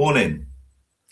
Morning.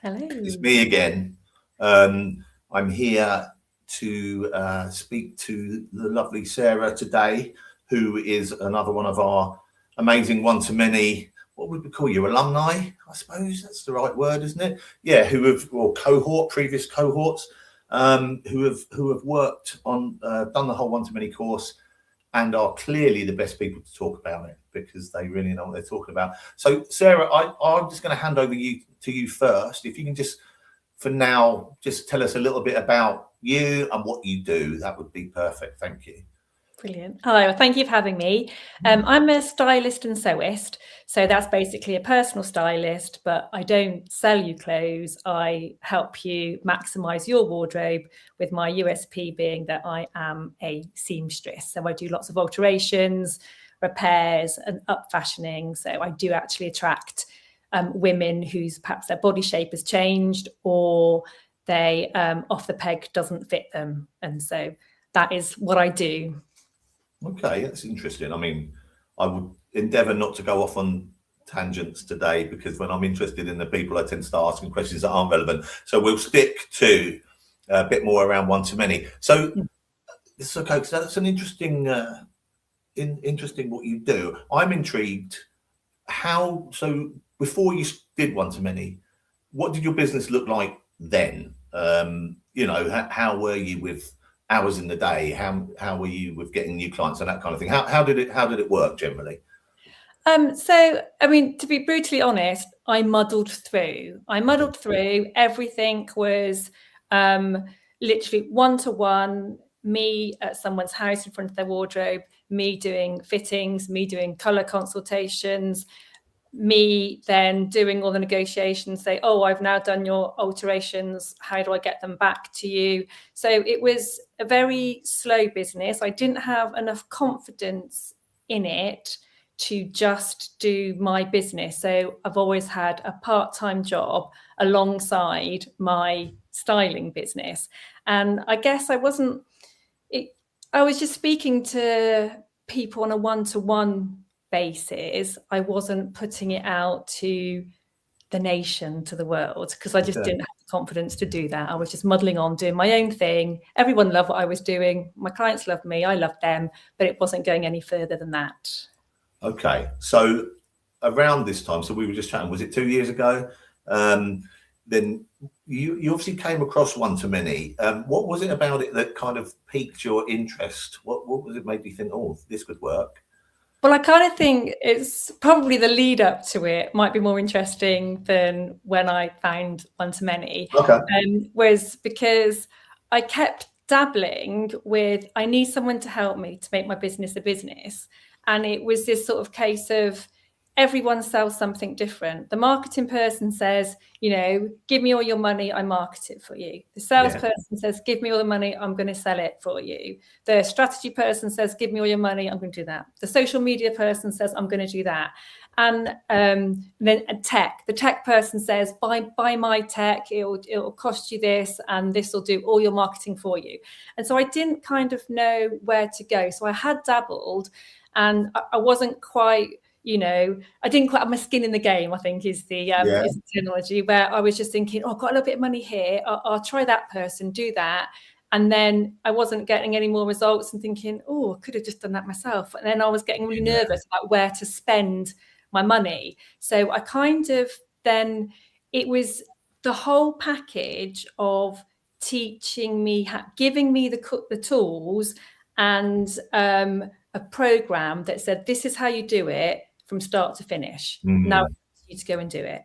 Hello. It's me again. I'm here to speak to the lovely Sarah today, who is another one of our amazing one-to-many, what would we call you, alumni? I suppose that's the right word, isn't it? Yeah, previous cohorts, who have worked on, done the whole one-to-many course, and are clearly the best people to talk about it because they really know what they're talking about. So, Sarah, I'm just going to hand over to you first. If you can just, for now, just tell us a little bit about you and what you do, that would be perfect. Thank you. Brilliant. Hello, well, thank you for having me. I'm a stylist and sewist. So that's basically a personal stylist, but I don't sell you clothes. I help you maximize your wardrobe, with my USP being that I am a seamstress. So I do lots of alterations, repairs and up fashioning. So I do actually attract women whose perhaps their body shape has changed, or they off the peg doesn't fit them. And so that is what I do. Okay, that's interesting. I mean, I would endeavour not to go off on tangents today, because when I'm interested in the people, I tend to start asking questions that aren't relevant. So we'll stick to a bit more around one-to-many. So it's okay, because that's an interesting, interesting what you do. I'm intrigued. So before you did one-to-many, what did your business look like then? How were you with hours in the day? How were you with getting new clients and that kind of thing? How did it work generally? So, I mean, to be brutally honest, I muddled through. Everything was literally one-to-one, me at someone's house in front of their wardrobe, me doing fittings, me doing colour consultations, me then doing all the negotiations, say, oh, I've now done your alterations, how do I get them back to you? So it was a very slow business. I didn't have enough confidence in it to just do my business. So I've always had a part-time job alongside my styling business. And I guess I was just speaking to people on a one-to-one basis. I wasn't putting it out to the nation, to the world, because I just didn't have the confidence to do that. I was just muddling on, doing my own thing. Everyone loved what I was doing. My clients loved me. I loved them, but it wasn't going any further than that. Okay. So around this time, so we were just chatting, was it 2 years ago? Then you obviously came across one-to-many. What was it about it that kind of piqued your interest? What was it made you think, oh, this could work? Well, I kind of think it's probably the lead up to it might be more interesting than when I found one-to-many. Okay. Was because I kept dabbling with, I need someone to help me to make my business a business. And it was this sort of case of, everyone sells something different. The marketing person says, give me all your money, I market it for you. The salesperson says, give me all the money, I'm going to sell it for you. The strategy person says, give me all your money, I'm going to do that. The social media person says, I'm going to do that. And then the tech person says, buy my tech, it'll cost you this, and this will do all your marketing for you. And so I didn't kind of know where to go. So I had dabbled, and I wasn't quite, I didn't quite have my skin in the game, I think is the terminology, where I was just thinking, oh, I've got a little bit of money here. I'll try that person, do that. And then I wasn't getting any more results and thinking, oh, I could have just done that myself. And then I was getting really nervous about where to spend my money. So I kind of then, it was the whole package of teaching me, giving me the tools and a program that said, this is how you do it from start to finish. Now it's you to go and do it.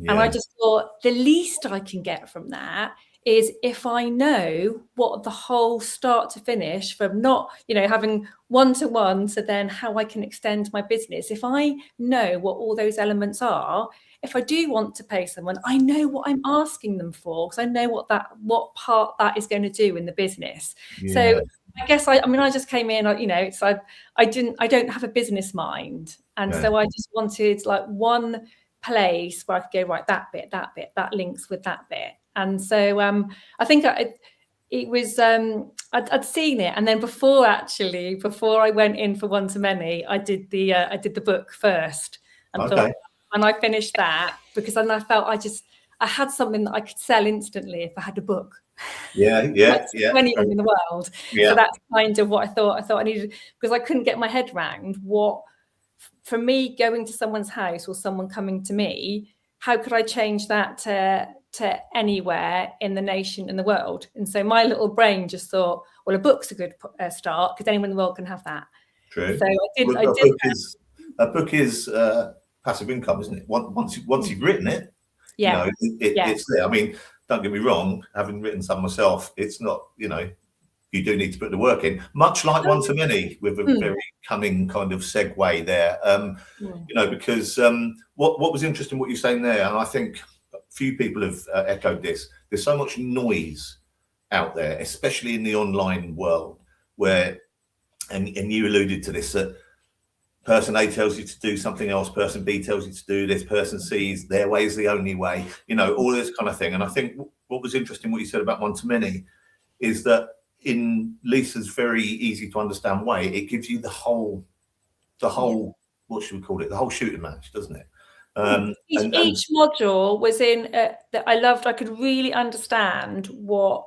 And I just thought, the least I can get from that is if I know what the whole start to finish, from not, having one-to-one to then how I can extend my business. If I know what all those elements are, if I do want to pay someone, I know what I'm asking them for, because I know what part that is going to do in the business. So I guess I just came in, it's like I don't have a business mind. And so I just wanted like one place where I could go, right, that bit, that links with that bit. And so I think it was, I'd seen it. And then before I went in for one-to-many, I did the book first and thought, and I finished that because then I felt I had something that I could sell instantly if I had a book. Yeah. To anyone in the world. Yeah. So that's kind of what I thought I needed, because I couldn't get my head around what, for me, going to someone's house or someone coming to me, how could I change that to anywhere in the nation, in the world? And so my little brain just thought, well, a book's a good start because anyone in the world can have that. True. So A book is passive income, isn't it? Once you've written it, yeah, it's there. I mean, don't get me wrong, having written some myself, it's not, you do need to put the work in, much like One to Many, with a very cunning kind of segue there. Because what was interesting, what you're saying there, and I think a few people have echoed this, there's so much noise out there, especially in the online world, where, and you alluded to this, that person A tells you to do something else, person B tells you to do this, person C's their way is the only way, all this kind of thing. And I think what was interesting, what you said about One to Many, is that in Lisa's very easy to understand way, it gives you the whole, what should we call it? The whole shooting match, doesn't it? Each module was in that I loved. I could really understand what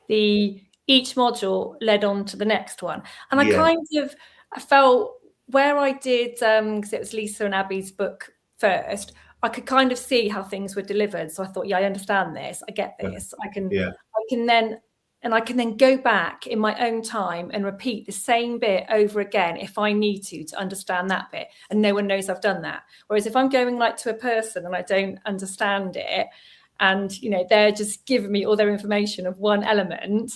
each module led on to the next one. And I felt where I did, because it was Lisa and Abby's book first, I could kind of see how things were delivered. So I thought, I understand this. I get this. I can then go back in my own time and repeat the same bit over again if I need to understand that bit. And no one knows I've done that. Whereas if I'm going to a person and I don't understand it, and they're just giving me all their information of one element,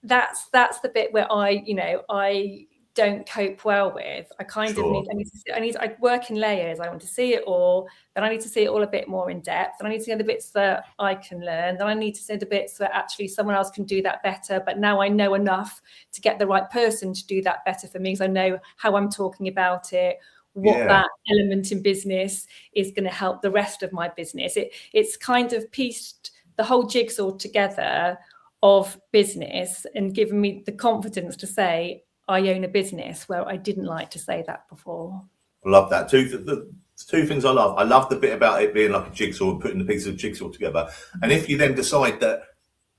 that's the bit where I don't cope well with. I kind of I work in layers. I want to see it all, then I need to see it all a bit more in depth, and I need to know the bits that I can learn, then I need to see the bits that actually someone else can do that better, but now I know enough to get the right person to do that better for me, because I know how I'm talking about it, what that element in business is going to help the rest of my business. It's kind of pieced the whole jigsaw together of business and given me the confidence to say I own a business, where I didn't like to say that before. I love that. The two things I love. I love the bit about it being like a jigsaw and putting the pieces of jigsaw together. And if you then decide that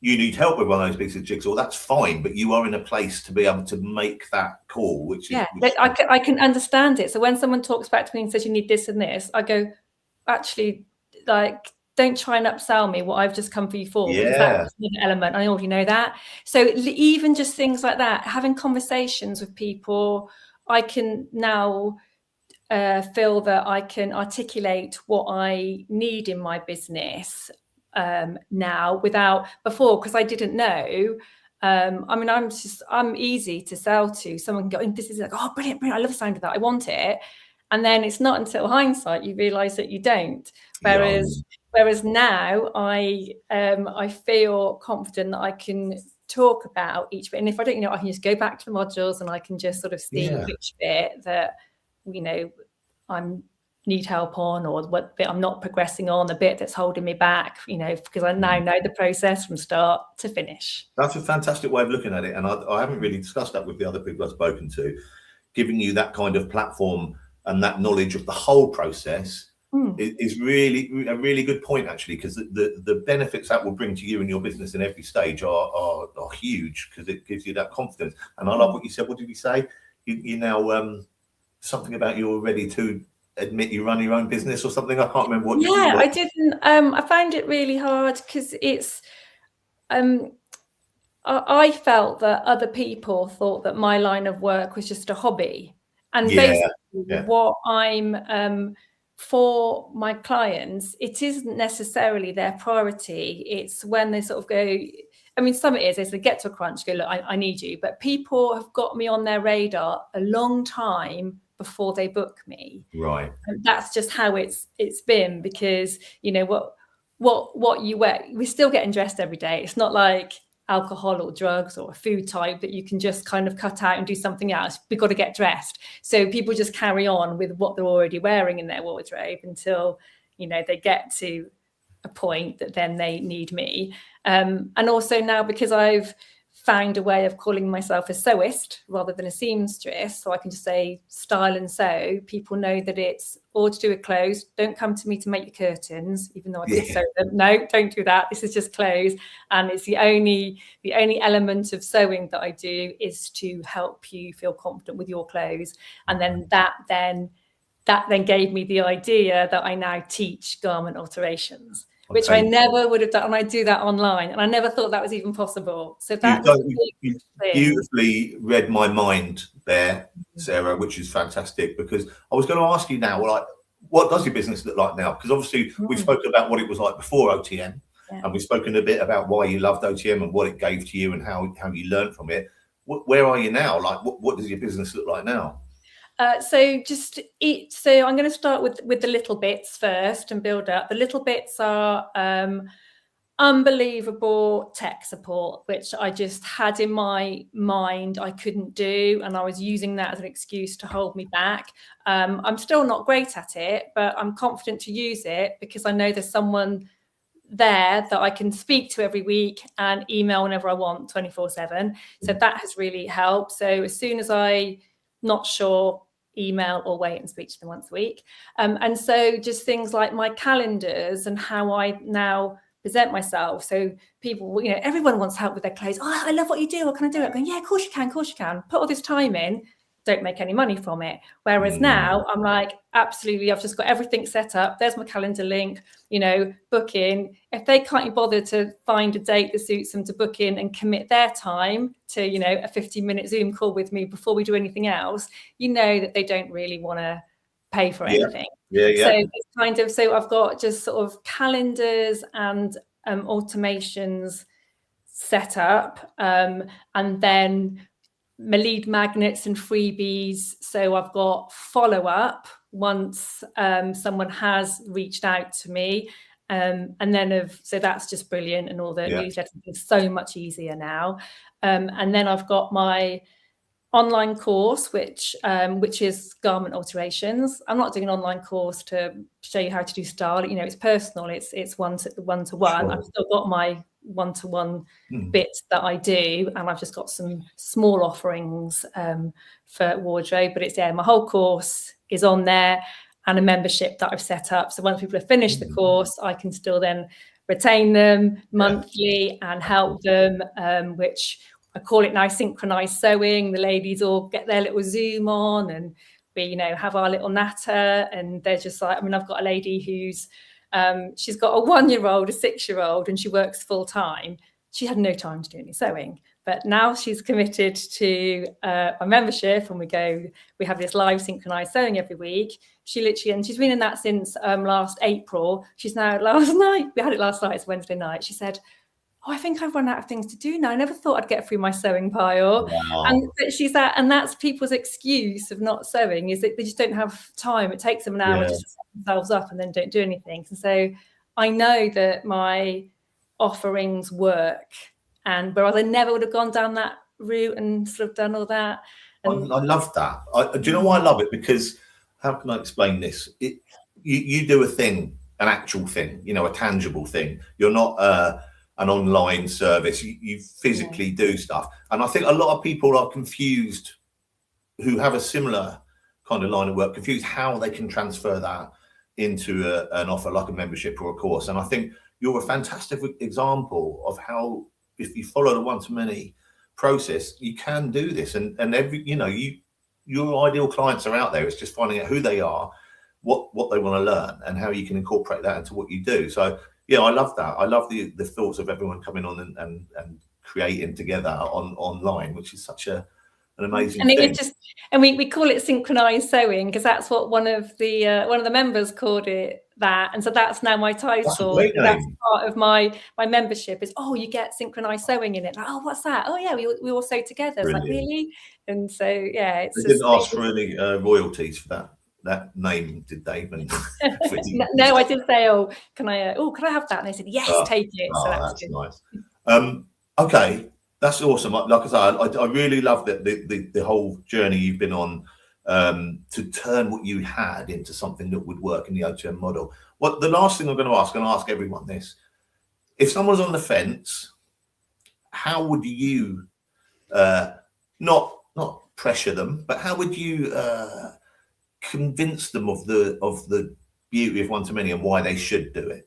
you need help with one of those pieces of jigsaw, that's fine. But you are in a place to be able to make that call, which is... I can understand it. So when someone talks back to me and says you need this and this, I go, actually, don't try and upsell me what I've just come for you for, because that's an element. I already know that. So even just things like that, having conversations with people, I can now feel that I can articulate what I need in my business now without before, because I didn't know. I'm easy to sell to. Someone can go, this is like, oh, brilliant, I love the sound of that, I want it. And then it's not until hindsight you realize that you don't. Whereas now I feel confident that I can talk about each bit. And if I don't, I can just go back to the modules and I can just sort of see which bit that, I need help on, or what bit I'm not progressing on, the bit that's holding me back, because I now know the process from start to finish. That's a fantastic way of looking at it. And I haven't really discussed that with the other people I've spoken to, giving you that kind of platform and that knowledge of the whole process is really a really good point, actually, because the benefits that will bring to you and your business in every stage are huge, because it gives you that confidence. And I love what you said. What did you say? You now something about you're ready to admit you run your own business or something. I can't remember what you said. I didn't. I found it really hard because it's. I felt that other people thought that my line of work was just a hobby, and basically what I'm for my clients, it isn't necessarily their priority. It's when they sort of go, some it is, as they get to a crunch, go, look, I need you. But people have got me on their radar a long time before they book me. Right. And that's just how it's been, because, what you wear, we're still getting dressed every day. It's not like alcohol or drugs or a food type that you can just kind of cut out and do something else. We've got to get dressed. So people just carry on with what they're already wearing in their wardrobe until, they get to a point that then they need me. And also now, because I've found a way of calling myself a sewist rather than a seamstress, so I can just say style and sew. People know that it's all to do with clothes. Don't come to me to make your curtains, even though I could sew them. No, don't do that. This is just clothes, and it's the only element of sewing that I do is to help you feel confident with your clothes. And then that then gave me the idea that I now teach garment alterations, which I never would have done, and I do that online, and I never thought that was even possible. So that you beautifully read my mind there, Sarah, which is fantastic, because I was going to ask you now, well, like, what does your business look like now? Because obviously we've spoken about what it was like before OTM, and we've spoken a bit about why you loved OTM and what it gave to you and how you learned from it. Where are you now? Like, what does your business look like now? So I'm going to start with the little bits first and build up. The little bits are unbelievable tech support, which I just had in my mind I couldn't do, and I was using that as an excuse to hold me back. I'm still not great at it, but I'm confident to use it because I know there's someone there that I can speak to every week and email whenever I want, 24/7. So that has really helped. So as soon as I'm not sure, email or wait and speak to them once a week. And so just things like my calendars and how I now present myself. So people, everyone wants help with their clothes. Oh, I love what you do. What can I do? I'm going, yeah, of course you can. Of course you can. Put all this time in. Don't make any money from it. Whereas now I'm like, absolutely, I've just got everything set up. There's my calendar link, book in. If they can't bother to find a date that suits them to book in and commit their time to, a 15-minute Zoom call with me before we do anything else, that they don't really want to pay for anything. So it's so I've got just sort of calendars and automations set up, and then my lead magnets and freebies. So I've got follow-up once someone has reached out to me, and then so that's just brilliant, and all the newsletters is so much easier now. And then I've got my online course, which is garment alterations. I'm not doing an online course to show you how to do style. It's personal. It's one-to-one. Sure. I've still got my one-to-one bits that I do, and I've just got some small offerings for wardrobe. But it's my whole course is on there, and a membership that I've set up. So once people have finished the course, I can still then retain them monthly and help them, which I call it now synchronized sewing. The ladies all get their little Zoom on, and we, have our little natter, and they're just like, I've got a lady who's, she's got a 1-year-old, a 6-year-old, and she works full time. She had no time to do any sewing, but now she's committed to a membership, and we have this live synchronized sewing every week. And she's been in that since last April. She's now we had it last night, it's Wednesday night. She said, oh, I think I've run out of things to do now. I never thought I'd get through my sewing pile. Wow. And that's people's excuse of not sewing, is that they just don't have time. It takes them an hour just to set themselves up and then don't do anything. And so I know that my offerings work, and whereas I never would have gone down that route and sort of done all that. And I love that. Do you know why I love it? Because how can I explain this? You do a thing, an actual thing, a tangible thing. You're not an online service. You physically do stuff. And I think a lot of people are confused, who have a similar kind of line of work, confused how they can transfer that into an offer like a membership or a course. And I think you're a fantastic example of how, if you follow the one-to-many process, you can do this. And your ideal clients are out there. It's just finding out who they are, what they want to learn, and how you can incorporate that into what you do. So yeah, I love that. I love the thoughts of everyone coming on and creating together online, which is such an amazing thing. It's just, and we call it synchronized sewing because that's what one of the members called it that, and so that's now my title. That's part of my membership is, you get synchronized sewing in it. Like, oh, what's that? Oh yeah, we all sew together. It's like, really? And so yeah, it's. They didn't ask for any royalties for that name, did they? No, I did say, can I have that? And they said, yes, take it. So that's nice. Okay, that's awesome. Like I said, I really love the whole journey you've been on to turn what you had into something that would work in the OTM model. The last thing I'm going to ask everyone this: if someone's on the fence, how would you not pressure them, but how would you convince them of the beauty of one-to-many and why they should do it?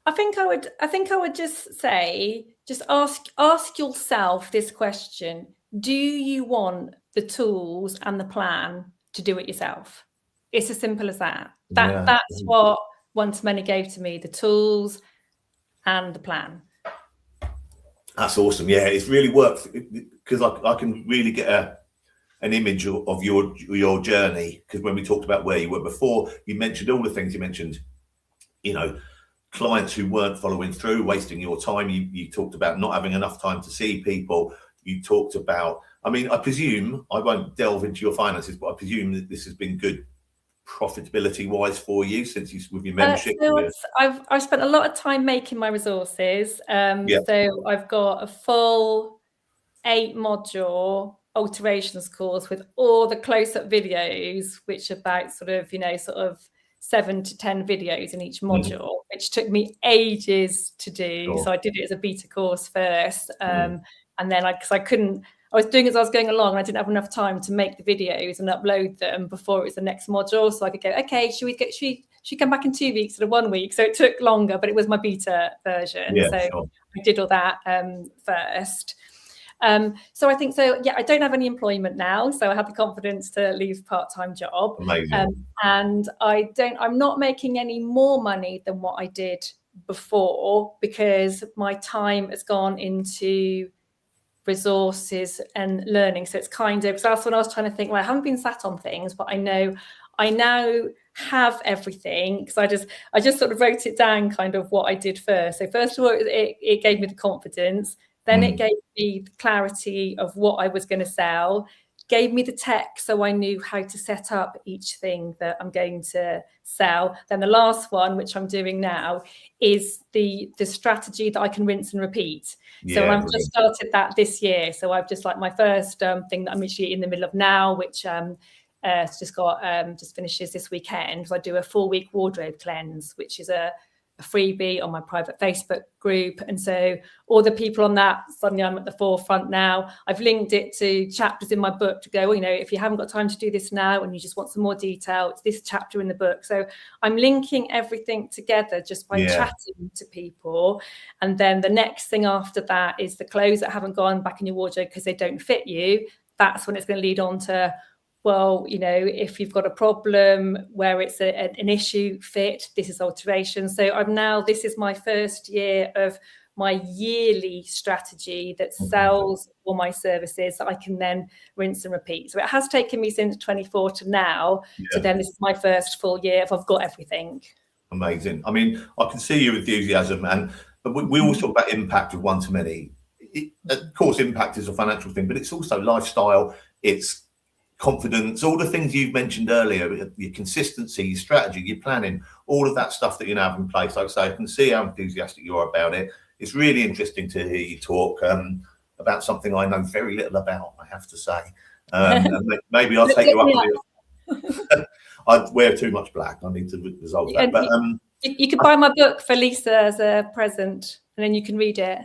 I think I would just say, just ask yourself this question: do you want the tools and the plan to do it yourself? It's as simple as that. That's what one-to-many gave to me: the tools and the plan. That's awesome. Yeah, it's really worked, because I can really get an image of your journey, because when we talked about where you were before, you mentioned all the things you mentioned, clients who weren't following through, wasting your time. You talked about not having enough time to see people. You talked about, I mean, I presume, I won't delve into your finances, but I presume that this has been good profitability wise for you since with your membership. So I've spent a lot of time making my resources. So I've got a full 8-module alterations course with all the close-up videos, which are about sort of 7 to 10 videos in each module, which took me ages to do. Sure. So I did it as a beta course first, and then I was doing it as I was going along, and I didn't have enough time to make the videos and upload them before it was the next module. So I could go, okay, should come back in 2 weeks or 1 week? So it took longer, but it was my beta version. Yeah, so sure. I did all that first. So I think so. Yeah, I don't have any employment now, so I have the confidence to leave part-time job. Amazing. And I'm not making any more money than what I did before, because my time has gone into resources and learning. So it's because that's when I was trying to think, well, I haven't been sat on things, but I now have everything, because I just sort of wrote it down, kind of what I did first. So first of all, it gave me the confidence. Then it gave me the clarity of what I was going to sell, gave me the tech so I knew how to set up each thing that I'm going to sell. Then the last one, which I'm doing now, is the strategy that I can rinse and repeat. So I've just started that this year. So I've just my first thing that I'm actually in the middle of now, which just finishes this weekend. So I do a 4-week wardrobe cleanse, which is a freebie on my private Facebook group. And so all the people on that, suddenly I'm at the forefront now. I've linked it to chapters in my book to go, if you haven't got time to do this now and you just want some more detail, it's this chapter in the book. So I'm linking everything together just by chatting to people. And then the next thing after that is the clothes that haven't gone back in your wardrobe because they don't fit you. That's when it's going to lead on to, well, if you've got a problem where it's an issue fit, this is alteration. So this is my first year of my yearly strategy that sells all my services that I can then rinse and repeat. So it has taken me since 24 to now, to then this is my first full year if I've got everything. Amazing. I mean, I can see your enthusiasm, but we always talk about impact of one-to-many. Of course, impact is a financial thing, but it's also lifestyle, it's confidence, all the things you've mentioned earlier, your consistency, your strategy, your planning, all of that stuff that you now have in place. Like I say, I can see how enthusiastic you are about it. It's really interesting to hear you talk about something I know very little about, I have to say. Maybe I'll take you up on it. I wear too much black. I need to resolve that. But you could buy my book for Lisa as a present, and then you can read it.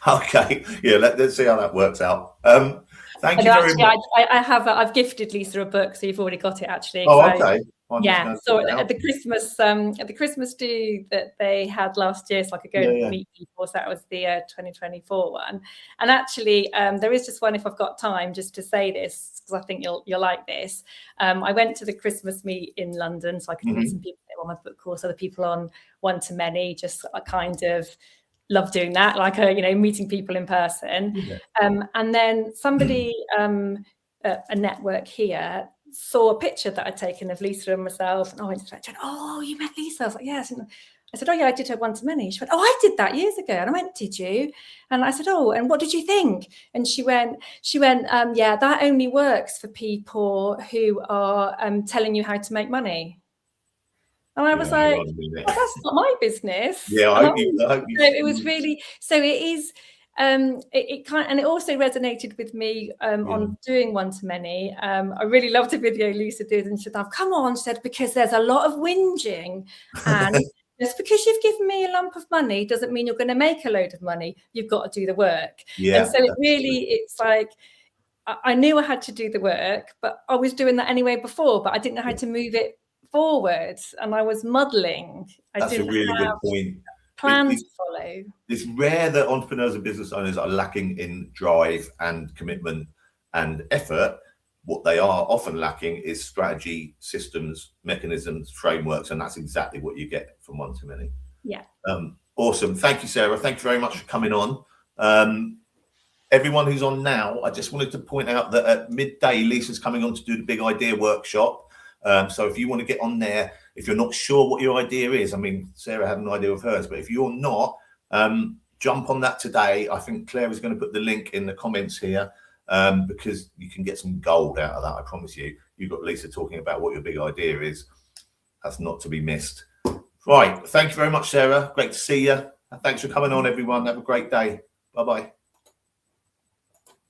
Okay. Yeah, let's see how that works out. Thank you very much. I've gifted Lisa a book, so you've already got it actually. Oh, okay. So at the Christmas do that they had last year, so I could go and meet people. So that was the 2024 one. And actually, there is just one, if I've got time, just to say this, because I think you'll like this. I went to the Christmas meet in London, so I could meet some people on my book course, other people on one-to-many. Just I kind of love doing that, meeting people in person. And then somebody, a network here, saw a picture that I'd taken of Lisa and myself, and I went to her, oh, you met Lisa? I was like, yes. And I said, oh yeah, I did her one-to-many. She went, oh, I did that years ago. And I went, did you? And I said, oh, and what did you think? And she went, yeah, that only works for people who are telling you how to make money. And I was like, well, that's not my business. Yeah, I hope you. It was really, so it is. It also resonated with me on doing one-to-many. I really loved the video Lisa did, and she said, "Oh, come on," she said, because there's a lot of whinging, and just because you've given me a lump of money doesn't mean you're going to make a load of money. You've got to do the work. Yeah, and so it's like, I knew I had to do the work, but I was doing that anyway before, but I didn't know how to move it forward, and I was muddling. That's a really good point. Plan to follow. It's rare that entrepreneurs and business owners are lacking in drive and commitment and effort. What they are often lacking is strategy, systems, mechanisms, frameworks, and that's exactly what you get from One Too Many. Yeah. Awesome. Thank you, Sarah. Thank you very much for coming on. Everyone who's on now, I just wanted to point out that at midday, Lisa's coming on to do the Big Idea workshop. So if you want to get on there, if you're not sure what your idea is, I mean, Sarah had an idea of hers, but if you're not, jump on that today. I think Claire is going to put the link in the comments here, because you can get some gold out of that. I promise you. You've got Lisa talking about what your big idea is. That's not to be missed. Right. Thank you very much, Sarah. Great to see you. Thanks for coming on, everyone. Have a great day. Bye-bye.